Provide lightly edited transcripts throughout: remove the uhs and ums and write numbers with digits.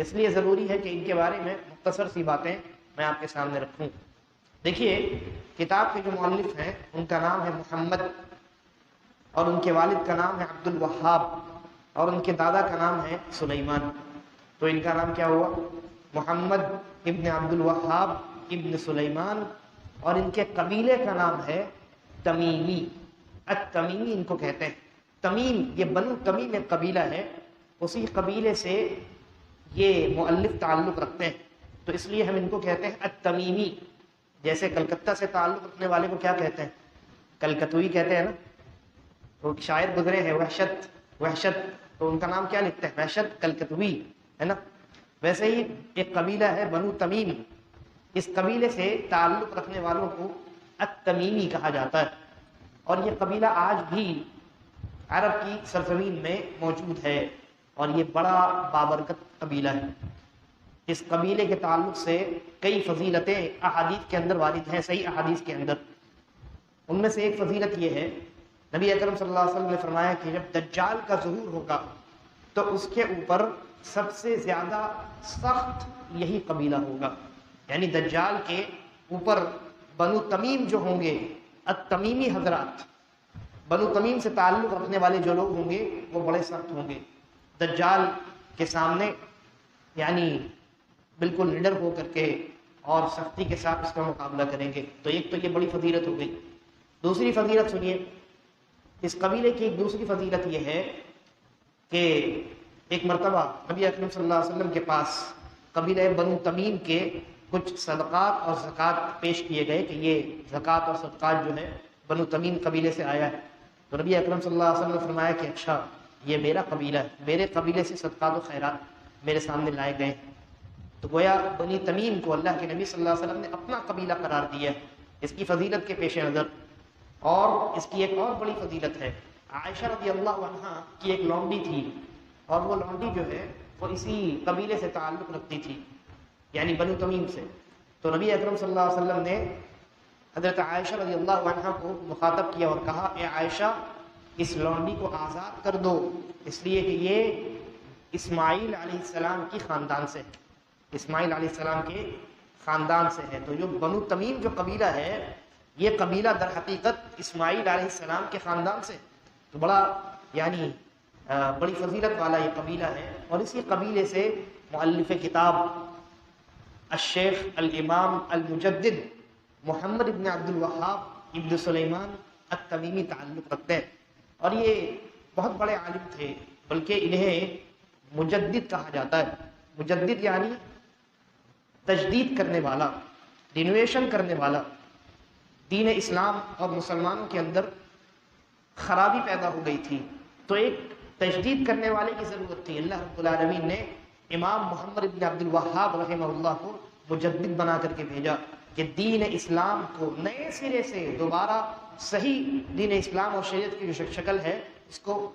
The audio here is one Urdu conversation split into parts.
اس لیے ضروری ہے کہ ان کے بارے میں مختصر سی باتیں میں آپ کے سامنے رکھوں۔ دیکھیے، کتاب کے جو مؤلف ہیں ان کا نام ہے محمد، اور ان کے والد کا نام ہے عبد الوہاب، اور ان کے دادا کا نام ہے سلیمان۔ تو ان کا نام کیا ہوا؟ محمد ابن عبد الوہاب ابن سلیمان، اور ان کے قبیلے کا نام ہے تمیمی۔ التمیمی ان کو کہتے ہیں۔ تمیم، یہ بنو تمیم ایک قبیلہ ہے، اسی قبیلے سے یہ مؤلف تعلق رکھتے ہیں، تو اس لیے ہم ان کو کہتے ہیں التمیمی۔ جیسے کلکتہ سے تعلق رکھنے والے کو کیا کہتے ہیں؟ کلکتوئی کہتے ہیں نا۔ وہ شاعر گزرے ہیں وحشت، وحشت، تو ان کا نام کیا لکھتے ہیں؟ وحشت کلکتوئی، ہے نا۔ ویسے ہی ایک قبیلہ ہے بنو تمیم، اس قبیلے سے تعلق رکھنے والوں کو التمیمی کہا جاتا ہے، اور یہ قبیلہ آج بھی عرب کی سرزمین میں موجود ہے، اور یہ بڑا بابرکت قبیلہ ہے۔ اس قبیلے کے تعلق سے کئی فضیلتیں احادیث کے اندر وارد ہیں، صحیح احادیث کے اندر۔ ان میں سے ایک فضیلت یہ ہے، نبی اکرم صلی اللہ علیہ وسلم نے فرمایا کہ جب دجال کا ظہور ہوگا تو اس کے اوپر سب سے زیادہ سخت یہی قبیلہ ہوگا، یعنی دجال کے اوپر بنو تمیم جو ہوں گے، التمیمی حضرات، بنو تمیم سے تعلق رکھنے والے جو لوگ ہوں گے وہ بڑے سخت ہوں گے، دجال کے سامنے یعنی بالکل نڈر ہو کر کے اور سختی کے ساتھ اس کا مقابلہ کریں گے۔ تو ایک تو یہ بڑی فضیلت ہو گئی۔ دوسری فضیلت سنیے، اس قبیلے کی ایک دوسری فضیلت یہ ہے کہ ایک مرتبہ نبی اکرم صلی اللہ علیہ وسلم کے پاس قبیلہ بنو تمیم کے کچھ صدقات اور زکوٰۃ پیش کیے گئے کہ یہ زکوٰۃ اور صدقات جو ہے بنو تمیم قبیلے سے آیا ہے۔ تو نبی اکرم صلی اللہ علیہ وسلم نے فرمایا کہ اچھا، یہ میرا قبیلہ ہے، میرے قبیلے سے صدقات و خیرات میرے سامنے لائے گئے۔ تو گویا بنی تمیم کو اللہ کے نبی صلی اللہ علیہ وسلم نے اپنا قبیلہ قرار دیا ہے، اس کی فضیلت کے پیش نظر۔ اور اس کی ایک اور بڑی فضیلت ہے، عائشہ رضی اللہ عنہا کی ایک لونڈی تھی، اور وہ لونڈی جو ہے وہ اسی قبیلے سے تعلق رکھتی تھی، یعنی بنو تمیم سے۔ تو نبی اکرم صلی اللہ علیہ وسلم نے حضرت عائشہ رضی اللہ عنہا کو مخاطب کیا اور کہا، اے عائشہ، اس لونڈی کو آزاد کر دو، اس لیے کہ یہ اسماعیل علیہ السلام کی خاندان سے ہے، اسماعیل علیہ السلام کے خاندان سے ہے۔ تو جو بنو تمیم جو قبیلہ ہے، یہ قبیلہ در حقیقت اسماعیل علیہ السلام کے خاندان سے، تو بڑا یعنی بڑی فضیلت والا یہ قبیلہ ہے۔ اور اسی قبیلے سے مؤلف کتاب الشیخ الامام المجدد محمد ابن عبد الوہاب ابن سلیمان التمیمی تعلق رکھتے ہیں، اور یہ بہت بڑے عالم تھے، بلکہ انہیں مجدد کہا جاتا ہے۔ مجدد یعنی تجدید کرنے والا، رینویشن کرنے والا۔ دین اسلام اور مسلمانوں کے اندر خرابی پیدا ہو گئی تھی، تو ایک تجدید کرنے والے کی ضرورت تھی۔ اللہ رب العالمین نے امام محمد ابن عبد الوہاب رحمہ اللہ کو مجدد بنا کر کے بھیجا کہ دین اسلام کو نئے سرے سے دوبارہ صحیح دین اسلام اور شریعت کی جو شکل ہے اس کو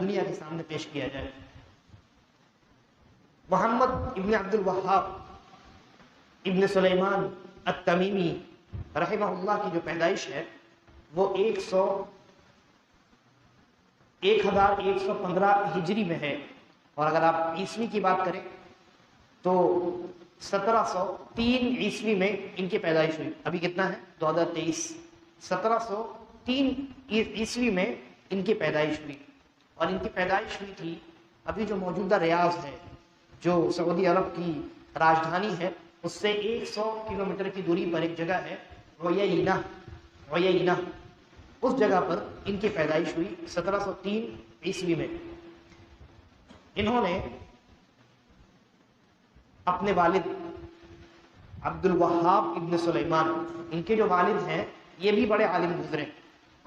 دنیا کے سامنے پیش کیا جائے۔ محمد ابن عبد الوہاب ابن سلیمان التمیمی رحمہ اللہ کی جو پیدائش ہے وہ 1115 ہجری میں ہے، اور اگر آپ عیسوی کی بات کریں تو 1703 عیسوی میں ان کی پیدائش ہوئی۔ ابھی کتنا ہے؟ 2023۔ 1703 عیسوی میں ان کی پیدائش ہوئی، اور ان کی پیدائش ہوئی تھی ابھی جو موجودہ ریاض ہے، جو سعودی عرب کی راجدھانی ہے، اس سے 100 کلومیٹر کی دوری پر ایک جگہ ہے عیینہ، اس جگہ پر ان کی پیدائش ہوئی 1703 عیسوی میں۔ انہوں نے اپنے والد عبد الوہاب ابن سلیمان، ان کے جو والد ہیں یہ بھی بڑے عالم گزرے،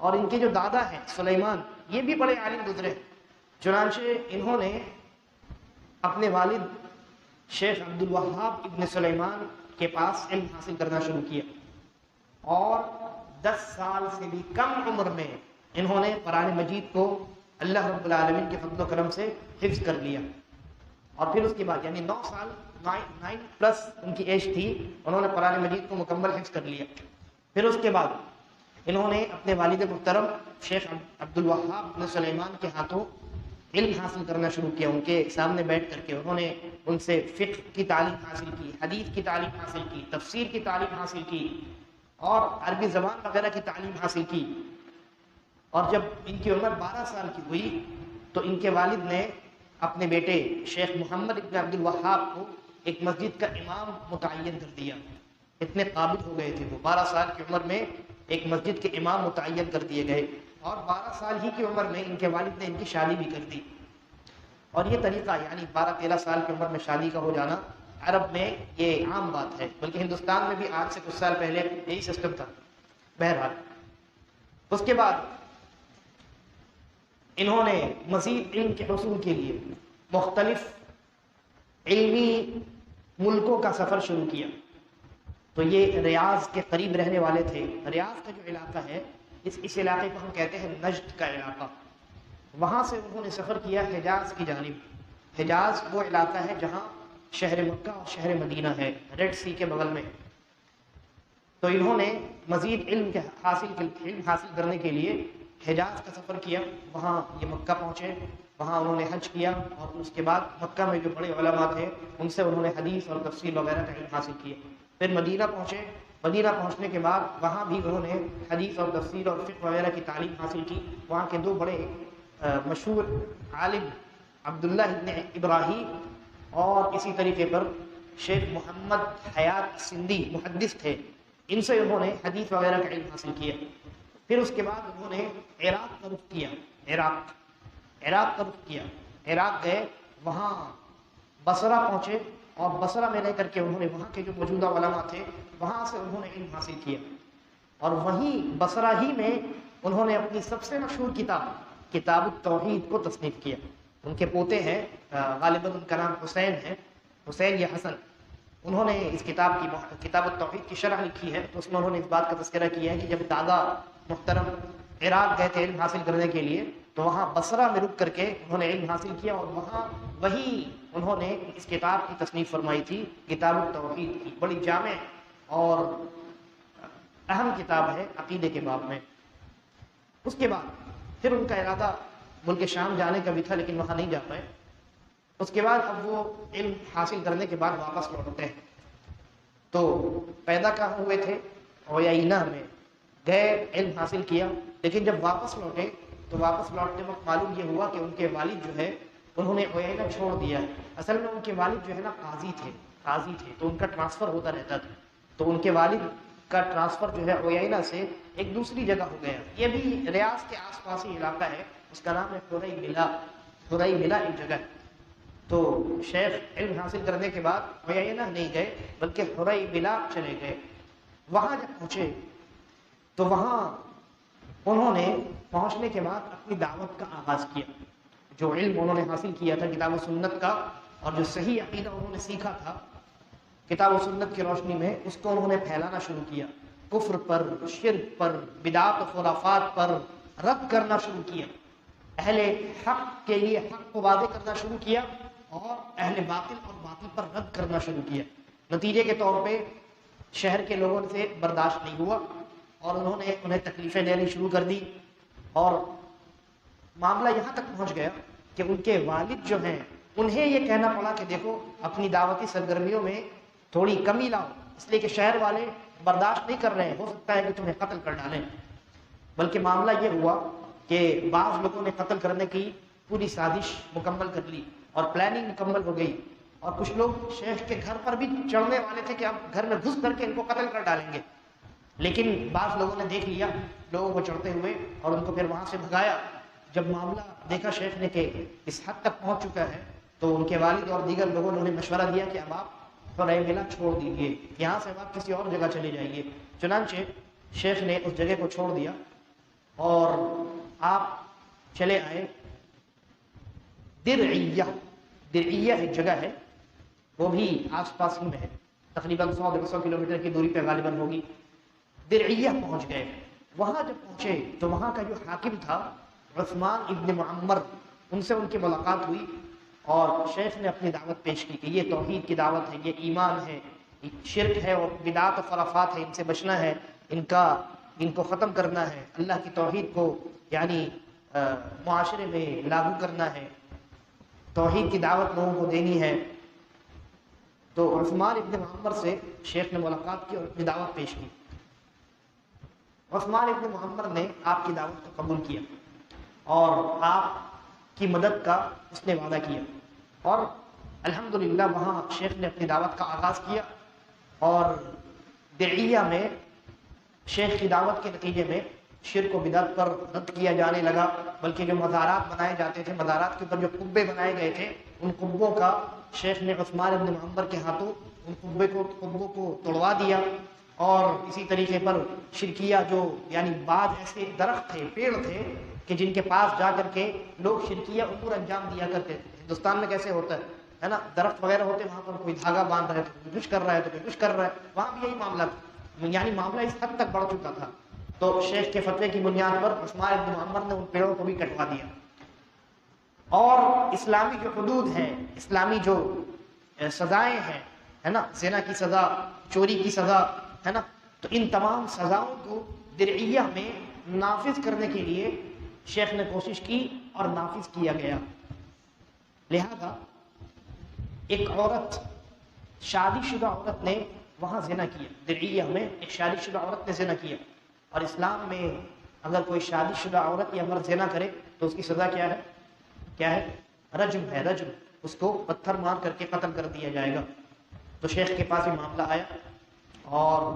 اور ان کے جو دادا ہیں سلیمان یہ بھی بڑے عالم گزرے۔ چنانچہ انہوں نے اپنے والد شیخ عبد الوہاب ابن سلیمان کے پاس علم حاصل کرنا شروع کیا، اور 10 سال سے بھی کم عمر میں انہوں نے قرآن مجید کو اللہ رب العالمین کے فضل و کرم سے حفظ کر لیا، اور پھر اس کے بعد یعنی 9 سال 9 پلس ان کی ایج تھی، انہوں نے قرآن مجید کو مکمل حفظ کر لیا۔ پھر اس کے بعد انہوں نے اپنے والد محترم شیخ عبد الوہاب بن سلیمان کے ہاتھوں علم حاصل کرنا شروع کیا، ان کے سامنے بیٹھ کر کے انہوں نے ان سے فقہ کی تعلیم حاصل کی، حدیث کی تعلیم حاصل کی، تفسیر کی تعلیم حاصل کی اور عربی زبان وغیرہ کی تعلیم حاصل کی۔ اور جب ان کی عمر 12 سال کی ہوئی تو ان کے والد نے اپنے بیٹے شیخ محمد ابن عبد الوہاب کو ایک مسجد کا امام متعین کر دیا۔ اتنے قابل ہو گئے تھے وہ، 12 سال کی عمر میں ایک مسجد کے امام متعین کر دیے گئے، اور 12 سال ہی کی عمر میں ان کے والد نے ان کی شادی بھی کر دی۔ اور یہ طریقہ یعنی 12-13 سال کی عمر میں شادی کا ہو جانا عرب میں یہ عام بات ہے، بلکہ ہندوستان میں بھی آج سے کچھ سال پہلے یہی سسٹم تھا۔ بہرحال اس کے بعد انہوں نے مزید علم کے حصول کے لیے مختلف علمی ملکوں کا سفر شروع کیا۔ تو یہ ریاض کے قریب رہنے والے تھے۔ ریاض کا جو علاقہ ہے اس علاقے کو ہم کہتے ہیں نجد کا علاقہ۔ وہاں سے انہوں نے سفر کیا حجاز کی جانب۔ حجاز وہ علاقہ ہے جہاں شہر مکہ اور شہر مدینہ ہے، ریڈ سی کے بغل میں۔ تو انہوں نے مزید علم حاصل کرنے کے لیے حجاز کا سفر کیا۔ وہاں یہ مکہ پہنچے، وہاں انہوں نے حج کیا، اور اس کے بعد مکہ میں جو بڑے علماء تھے ان سے انہوں نے حدیث اور تفسیر وغیرہ کا علم حاصل کیا۔ پھر مدینہ پہنچے، مدینہ پہنچنے کے بعد وہاں بھی انہوں نے حدیث اور تفسیر اور فقہ وغیرہ کی تعلیم حاصل کی۔ وہاں کے دو بڑے مشہور عالم عبداللہ ابن ابراہیم اور اسی طریقے پر شیخ محمد حیات سندھی محدث تھے، ان سے انہوں نے حدیث وغیرہ کا علم حاصل کیا۔ پھر اس کے بعد انہوں نے عراق کا رخ کیا، عراق گئے، وہاں بصرہ پہنچے، اور بصرہ میں رہ کر کے انہوں نے وہاں کے جو موجودہ علماء تھے وہاں سے انہوں نے علم حاصل کیا، اور وہیں بصرہ ہی میں انہوں نے اپنی سب سے مشہور کتاب التوحید کو تصنیف کیا۔ ان کے پوتے ہیں، غالباً ان کا نام حسین ہے، حسین یا حسن، انہوں نے اس کتاب التوحید کی شرح لکھی ہے۔ تو اس میں انہوں نے اس بات کا تذکرہ کیا ہے کہ جب دادا محترم عراق گئے تھے علم حاصل کرنے کے لیے تو وہاں بصرہ میں رک کر کے انہوں نے علم حاصل کیا، اور وہی انہوں نے اس کتاب کی تصنیف فرمائی تھی، کتاب التوحید کی۔ بڑی جامع اور اہم کتاب ہے عقیدے کے باب میں۔ اس کے بعد پھر ان کا ارادہ ملک شام جانے کا بھی تھا، لیکن وہاں نہیں جا پائے۔ اس کے بعد اب وہ علم حاصل کرنے کے بعد واپس لوٹتے ہیں۔ تو پیدا کہاں ہوئے تھے؟ عیینہ میں گئے، علم حاصل کیا، لیکن جب واپس لوٹے تو واپس لوٹتے وقت معلوم یہ ہوا کہ ان کے والد جو ہے انہوں نے عیینہ چھوڑ دیا ہے۔ اصل میں ان کے والد جو ہے نا قاضی تھے، تو ان کا ٹرانسفر ہوتا رہتا تھا، تو ان کے والد کا ٹرانسفر جو ہے عیینہ سے ایک دوسری جگہ ہو گیا۔ یہ بھی ریاض کے آس پاس ہی علاقہ ہے، اس کا نام ہے حریملہ ایک جگہ ہے۔ تو شیخ علم حاصل کرنے کے بعد عیینہ نہیں گئے بلکہ حریملہ چلے گئے۔ وہاں جب پہنچے تو وہاں انہوں نے پہنچنے کے بعد اپنی دعوت کا آغاز کیا۔ جو علم انہوں نے حاصل کیا تھا کتاب و سنت کا، اور جو صحیح عقیدہ انہوں نے سیکھا تھا کتاب و سنت کی روشنی میں، اس کو انہوں نے پھیلانا شروع کیا۔ کفر پر، شرک پر، بدعات و خرافات پر رد کرنا شروع کیا۔ اہل حق کے لیے حق کو واضح کرنا شروع کیا، اور اہل باطل اور باطل پر رد کرنا شروع کیا۔ نتیجے کے طور پہ شہر کے لوگوں سے برداشت نہیں ہوا، اور انہوں نے انہیں تکلیفیں دینی شروع کر دی، اور معاملہ یہاں تک پہنچ گیا کہ ان کے والد جو ہیں انہیں یہ کہنا پڑا کہ دیکھو اپنی دعوتی سرگرمیوں میں تھوڑی کمی لاؤ، اس لیے کہ شہر والے برداشت نہیں کر رہے ہیں، ہو سکتا ہے کہ تمہیں قتل کر ڈالیں۔ بلکہ معاملہ یہ ہوا کہ بعض لوگوں نے قتل کرنے کی پوری سازش مکمل کر لی اور پلاننگ مکمل ہو گئی، اور کچھ لوگ شیخ کے گھر پر بھی چڑھنے والے تھے کہ اب گھر میں گھس کر کے ان کو قتل کر ڈالیں گے، لیکن بعض لوگوں نے دیکھ لیا لوگوں کو چڑھتے ہوئے اور ان کو پھر وہاں سے بھگایا۔ جب معاملہ دیکھا شیخ نے کہ اس حد تک پہنچ چکا ہے تو ان کے والد اور دیگر لوگوں نے انہیں مشورہ دیا کہ اب آپ حریملہ چھوڑ دیجیے، یہاں سے آپ کسی اور جگہ چلے جائیے۔ چنانچہ شیخ نے اس جگہ کو چھوڑ دیا اور آپ چلے آئے درعیہ ایک جگہ ہے، وہ بھی آس پاس ہی میں ہے، تقریباً 100-150 کلومیٹر کی دوری پہ غالباً ہوگی۔ درعیہ پہنچ گئے۔ وہاں جب پہنچے تو وہاں کا جو حاکم تھا عثمان ابن معمر، ان سے ان کی ملاقات ہوئی، اور شیخ نے اپنی دعوت پیش کی کہ یہ توحید کی دعوت ہے، یہ ایمان ہے، شرک ہے اور بدعات و خرافات ہے، ان سے بچنا ہے، ان کو ختم کرنا ہے، اللہ کی توحید کو یعنی معاشرے میں لاگو کرنا ہے، توحید کی دعوت لوگوں کو دینی ہے، تو عثمان ابن معمر سے شیخ نے ملاقات کی اور اپنی دعوت پیش کی۔ عثمان ابن معمر نے آپ کی دعوت کو قبول کیا اور آپ کی مدد کا اس نے وعدہ کیا، اور الحمدللہ وہاں شیخ نے اپنی دعوت کا آغاز کیا، اور درعیہ میں شیخ کی دعوت کے نتیجے میں شرک و بدعت پر رد کیا جانے لگا، بلکہ جو مزارات بنائے جاتے تھے، مزارات کے اوپر جو قبے بنائے گئے تھے، ان قبوں کا شیخ نے عثمان ابن معمر کے ہاتھوں ان قبوں کو توڑوا دیا، اور اسی طریقے پر شرکیہ جو یعنی بعض ایسے درخت تھے، پیڑ تھے کہ جن کے پاس جا کر کے لوگ شرکیہ امور انجام دیا کرتے تھے۔ ہندوستان میں کیسے ہوتا ہے نا، درخت وغیرہ ہوتے ہیں، وہاں پر کوئی دھاگا باندھ رہا ہے تو کوئی کچھ کر رہا ہے تو کوئی کچھ کر رہا ہے، وہاں بھی یہی معاملہ تھا، یعنی معاملہ اس حد تک بڑھ چکا تھا۔ تو شیخ کے فتوے کی بنیاد پر عثمان ابن معمر نے ان پیڑوں کو بھی کٹوا دیا، اور اسلامی جو حدود ہیں، اسلامی جو سزائیں ہیں، ہے نا، زنا کی سزا، چوری کی سزا، ہے نا، تو ان تمام سزاؤں کو درعیہ میں نافذ کرنے کے لیے شیخ نے کوشش کی اور نافذ کیا گیا۔ لہذا ایک عورت، شادی شدہ عورت نے وہاں زنا کیا، درعیہ میں ایک شادی شدہ عورت نے زنا کیا، اور اسلام میں اگر کوئی شادی شدہ عورت یا مرد زنا کرے تو اس کی سزا کیا ہے؟ کیا ہے؟ رجم ہے، رجم، اس کو پتھر مار کر کے قتل کر دیا جائے گا۔ تو شیخ کے پاس یہ معاملہ آیا اور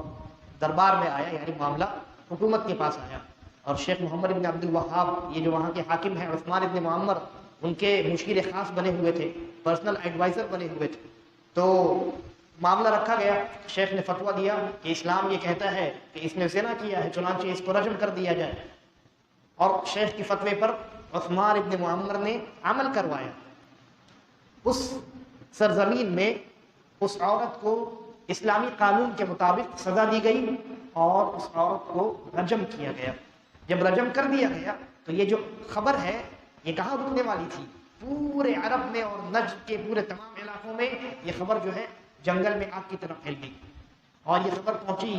دربار میں آیا، یعنی معاملہ حکومت کے پاس آیا، اور شیخ محمد ابن عبد الوہاب، یہ جو وہاں کے حاکم ہیں، عثمان ابن معمر ان کے مشیر خاص بنے ہوئے تھے، پرسنل ایڈوائزر بنے ہوئے تھے، تو معاملہ رکھا گیا۔ شیخ نے فتویٰ دیا کہ اسلام یہ کہتا ہے کہ اس نے زنا کیا ہے، چنانچہ اس کو رجم کر دیا جائے، اور شیخ کے فتوے پر عثمان ابن معمر نے عمل کروایا۔ اس سرزمین میں اس عورت کو اسلامی قانون کے مطابق سزا دی گئی اور اس عورت کو رجم کیا گیا۔ جب رجم کر دیا گیا تو یہ جو خبر ہے یہ کہاں رکنے والی تھی؟ پورے عرب میں اور نجد کے پورے تمام علاقوں میں یہ خبر جو ہے جنگل میں آگ کی طرف پھیل گئی، اور یہ خبر پہنچی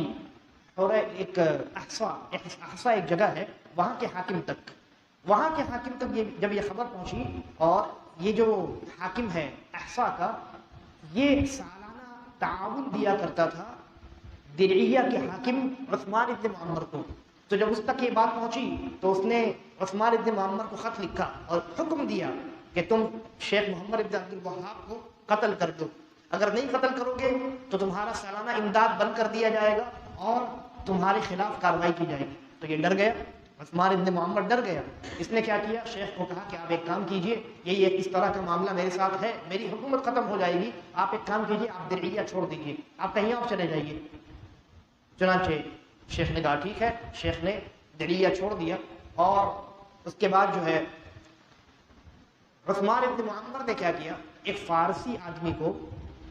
اور ایک احسا ایک جگہ ہے وہاں کے حاکم تک، وہاں کے حاکم تک جب یہ خبر پہنچی، اور یہ جو حاکم ہے احسا کا، یہ سالانہ تعاون دیا کرتا تھا درعیہ کے حاکم عثمان ابن معمر کو، تو جب اس تک یہ بات پہنچی تو اس نے عثمان ابن معمر کو خط لکھا اور حکم دیا کہ تم شیخ محمد ابن عبد الوہاب کو قتل کر دو، اگر نہیں قتل کرو گے تو تمہارا سالانہ امداد بند کر دیا جائے گا اور تمہارے خلاف کارروائی کی جائے گی۔ تو یہ ڈر گیا، عثمان ابن معمر ڈر گیا، اس نے کیا کیا؟ شیخ کو کہا کہ آپ ایک کام کیجئے، یہ اس طرح کا معاملہ میرے ساتھ ہے، میری حکومت ختم ہو جائے گی، آپ ایک کام کیجئے، آپ درعیہ چھوڑ دیجئے، آپ کہیں اور چلے جائیے۔ چنانچہ شیخ نے کہا ٹھیک ہے، شیخ نے درعیہ چھوڑ دیا، اور اس کے بعد جو ہے عثمان ابن معمر نے کیا کیا؟ ایک فارسی آدمی کو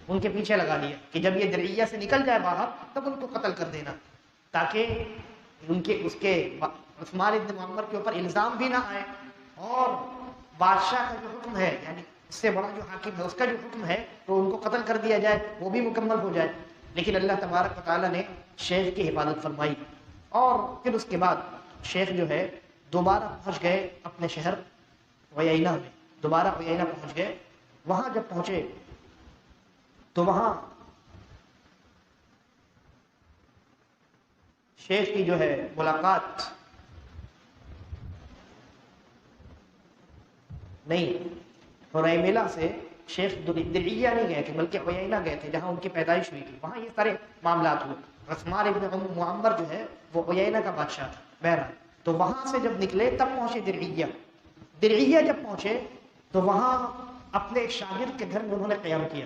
ان کے پیچھے لگا دیا کہ جب یہ درعیہ سے نکل جائے باہر تب ان کو قتل کر دینا، تاکہ اس کے عثمان ابن معمر کے اوپر الزام بھی نہ آئے، اور بادشاہ کا جو حکم ہے، یعنی اس سے بڑا جو حاکم ہے اس کا جو حکم ہے تو ان کو قتل کر دیا جائے، وہ بھی مکمل ہو جائے۔ لیکن اللہ تبارک و تعالیٰ نے شیخ کی حفاظت فرمائی، اور پھر اس کے بعد شیخ جو ہے دوبارہ پہنچ گئے اپنے شہر عیینہ میں، دوبارہ عیینہ پہنچ گئے۔ وہاں جب پہنچے تو وہاں شیخ کی جو ہے ملاقات نہیں، حریملہ سے شیخ درعیہ نہیں گئے تھے بلکہ عیینہ گئے تھے جہاں ان کی پیدائش ہوئی تھی، وہاں یہ سارے معاملات ہوئے۔ عثمان ابن معمر جو ہے وہ عیینہ کا بادشاہ تھا، بہرحال تو وہاں سے جب نکلے تب پہنچے درعیہ۔ درعیہ جب پہنچے تو وہاں اپنے ایک شاگرد کے گھر میں انہوں نے قیام کیا،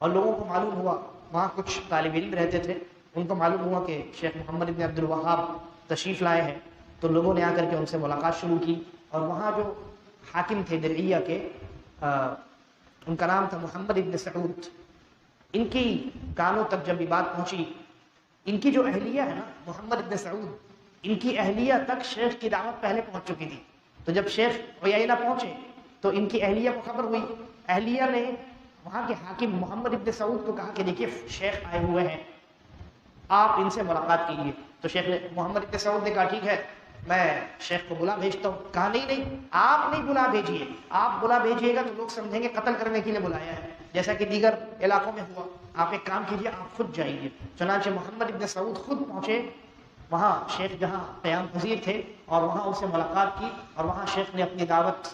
اور لوگوں کو معلوم ہوا، وہاں کچھ طالب علم رہتے تھے، ان کو معلوم ہوا کہ شیخ محمد ابن عبد الوہاب تشریف لائے ہیں، تو لوگوں نے آ کر کے ان سے ملاقات شروع کی، اور وہاں جو حاکم تھے درعیہ کے، ان کا نام تھا محمد ابن سعود، ان کی کانوں تک جب یہ بات پہنچی، ان کی جو اہلیہ ہے نا محمد ابن سعود، ان کی اہلیہ تک شیخ کی دعوت پہلے پہنچ چکی تھی، تو جب شیخ عیینہ پہنچے تو ان کی اہلیہ کو خبر ہوئی، اہلیہ نے وہاں کے حاکم محمد ابن سعود کو کہا کہ دیکھیے شیخ آئے ہوئے ہیں، آپ ان سے ملاقات کیجیے۔ تو شیخ محمد ابن سعود نے کہا ٹھیک ہے، میں شیخ کو بلا بھیجتا ہوں. کہا نہیں آپ نہیں بلا بھیجیے, آپ بلا بھیجیے گا تو لوگ سمجھیں گے قتل کرنے کے لیے بلایا ہے, جیسا کہ دیگر علاقوں میں ہوا. آپ ایک کام کیجیے, آپ خود جائیے. چنانچہ محمد ابن سعود خود پہنچے وہاں شیخ جہاں قیام پذیر تھے, اور وہاں ان سے ملاقات کی, اور وہاں شیخ نے اپنی دعوت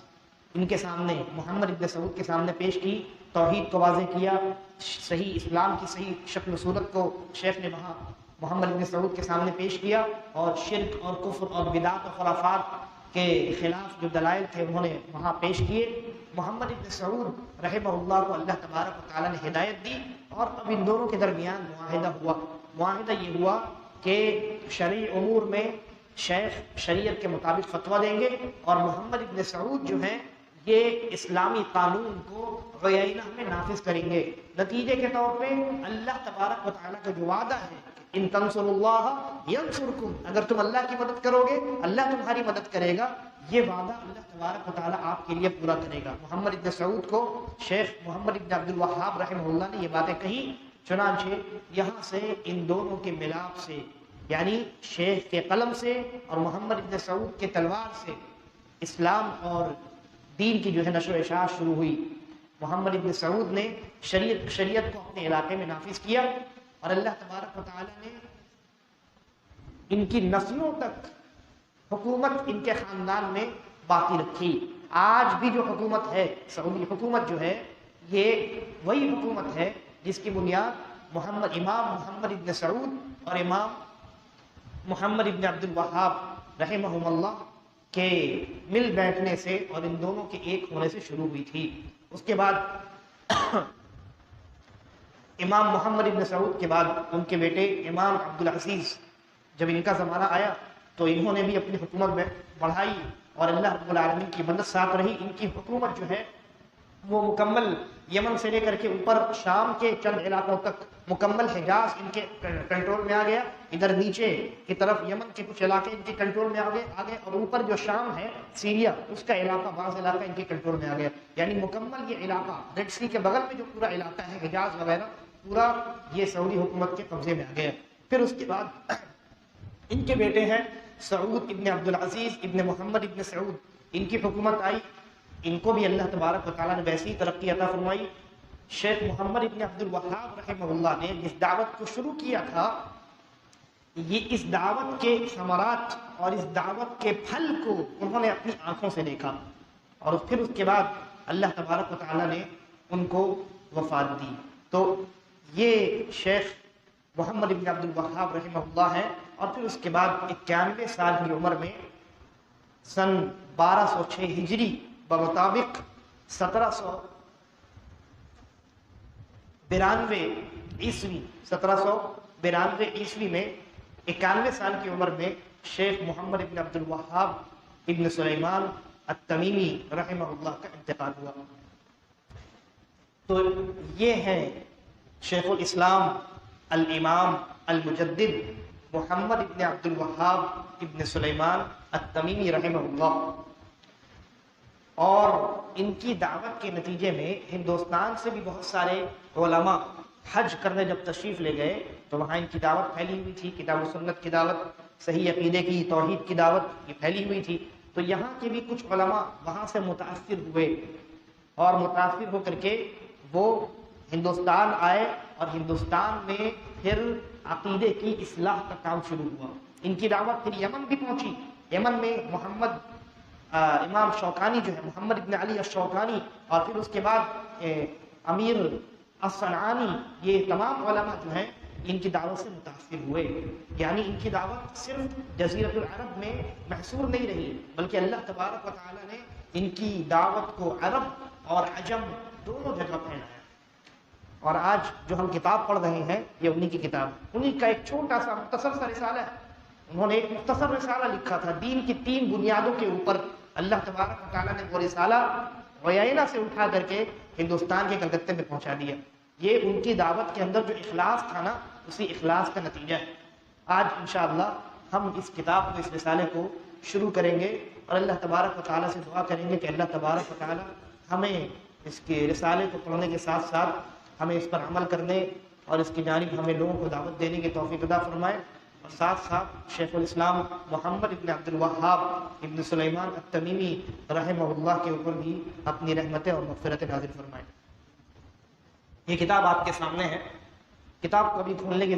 ان کے سامنے, محمد ابن سعود کے سامنے پیش کی, توحید کو واضح کیا, صحیح اسلام کی صحیح شکل و صورت کو شیخ نے وہاں محمد ابن سعود کے سامنے پیش کیا, اور شرک اور کفر اور بدعت و خرافات کے خلاف جو دلائل تھے انہوں نے وہاں پیش کیے. محمد ابن سعود رحمہ اللہ کو اللہ تبارک و تعالیٰ نے ہدایت دی, اور اب ان دونوں کے درمیان معاہدہ ہوا. معاہدہ یہ ہوا کہ شرعی امور میں شیخ شریعت کے مطابق فتویٰ دیں گے, اور محمد ابن سعود جو ہیں یہ اسلامی قانون کو عیینہ میں نافذ کریں گے. نتیجے کے طور پہ اللہ تبارک و تعالیٰ کا جو وعدہ ہے, ان تنصروا اللہ ینصرکم, اگر تم اللہ کی مدد کرو گے اللہ تمہاری مدد کرے گا, یہ وعدہ اللہ تبارک و تعالیٰ آپ کے لیے پورا کرے گا. محمد ابن سعود کو شیخ محمد ابن عبد الوہاب رحمہ اللہ نے یہ باتیں کہیں. چنانچہ یہاں سے ان دونوں کے ملاپ سے, یعنی شیخ کے قلم سے اور محمد ابن سعود کے تلوار سے, اسلام اور دین کی جو ہے نشر و اشاعت شروع ہوئی. محمد ابن سعود نے شریعت کو اپنے علاقے میں نافذ کیا, اور اللہ تبارک و تعالیٰ نے ان کی نسلوں تک حکومت ان کے خاندان میں باقی رکھی. آج بھی جو حکومت ہے, سعودی حکومت جو ہے, یہ وہی حکومت ہے جس کی بنیاد امام محمد ابن سعود اور امام محمد ابن عبد الوہاب رحمہم اللہ کے مل بیٹھنے سے اور ان دونوں کے ایک ہونے سے شروع ہوئی تھی. اس کے بعد امام محمد ابن سعود کے بعد ان کے بیٹے امام عبدالعزیز, جب ان کا زمانہ آیا تو انہوں نے بھی اپنی حکومت میں بڑھائی, اور اللہ رب العالمین کی مدد ساتھ رہی. ان کی حکومت جو ہے وہ مکمل یمن سے لے کر کے اوپر شام کے چند علاقوں تک مکمل حجاز ان کے کنٹرول میں آ گیا. ادھر نیچے کی طرف یمن کے کچھ علاقے ان کے کنٹرول میں آ گئے, اور اوپر جو شام ہے سیریا, اس کا علاقہ, بعض علاقہ ان کے کنٹرول میں آ گیا. یعنی مکمل یہ علاقہ ریڈ سی کے بغل میں جو پورا علاقہ ہے حجاز وغیرہ, پورا یہ سعودی حکومت کے قبضے میں آ گیا. پھر اس کے بعد ان کے بیٹے ہیں سعود ابن عبدالعزیز ابن محمد ابن سعود, ان کی حکومت آئی. ان کو بھی اللہ تبارک و تعالیٰ نے ویسی ترقی عطا فرمائی. شیخ محمد ابن عبد الوہاب رحمہ اللہ نے جس دعوت کو شروع کیا تھا, یہ اس دعوت کے ثمرات اور اس دعوت کے پھل کو انہوں نے اپنی آنکھوں سے دیکھا, اور پھر اس کے بعد اللہ تبارک و تعالیٰ نے ان کو وفات دی. تو یہ شیخ محمد ابن عبد الوہاب رحمہ اللہ ہے. اور پھر اس کے بعد 91 سال کی عمر میں سن 1206 ہجری بمطابق 1792 عیسوی میں 91 سال کی عمر میں شیخ محمد ابن عبد الوہاب ابن سلیمان التمیمی رحمہ اللہ کا انتقال ہوا. تو یہ ہے شیخ الاسلام الامام المجدد محمد ابن عبد الوہاب ابن سلیمان التمیمی رحمہ اللہ. اور ان کی دعوت کے نتیجے میں ہندوستان سے بھی بہت سارے علماء حج کرنے جب تشریف لے گئے تو وہاں ان کی دعوت پھیلی ہوئی تھی, کتاب و سنت کی دعوت, صحیح عقیدے کی, توحید کی دعوت, یہ پھیلی ہوئی تھی. تو یہاں کے بھی کچھ علماء وہاں سے متاثر ہوئے, اور متاثر ہو کر کے وہ ہندوستان آئے, اور ہندوستان میں پھر عقیدے کی اصلاح کا کام شروع ہوا. ان کی دعوت پھر یمن بھی پہنچی. یمن میں امام شوکانی جو ہے, محمد ابن علی الشوکانی, اور پھر اس کے بعد امیر الصنعانی, یہ تمام علماء جو ہیں ان کی دعوت سے متاثر ہوئے. یعنی ان کی دعوت صرف جزیرۃ العرب میں محصور نہیں رہی, بلکہ اللہ تبارک و تعالیٰ نے ان کی دعوت کو عرب اور عجم دونوں جگہ پھیلایا. اور آج جو ہم کتاب پڑھ رہے ہیں یہ انہی کی کتاب, انہی کا ایک چھوٹا سا مختصر سا رسالہ ہے. انہوں نے ایک مختصر رسالہ لکھا تھا دین کی 3 بنیادوں کے اوپر. اللہ تبارک و تعالیٰ نے وہ رسالہ عیینہ سے اٹھا کر کے ہندوستان کے کلکتے میں پہنچا دیا. یہ ان کی دعوت کے اندر جو اخلاص تھا نا, اسی اخلاص کا نتیجہ ہے. آج انشاءاللہ ہم اس کتاب کو, اس رسالے کو شروع کریں گے, اور اللہ تبارک و تعالیٰ سے دعا کریں گے کہ اللہ تبارک و تعالیٰ ہمیں اس کے رسالے کو پڑھنے کے ساتھ ساتھ ہمیں اس پر عمل کرنے اور اس کی جانب ہمیں لوگوں کو دعوت دینے کی توفیق عطا فرمائے. اور ساتھ ساتھ شیخ الاسلام محمد ابن عبد الوہاب ابن سلیمان التمیمی رحمہ اللہ کے اوپر بھی اپنی رحمتیں اور مغفرت نازل فرمائیں۔ یہ کتاب آپ کے سامنے ہے، کتاب کو ابھی کھولنے کی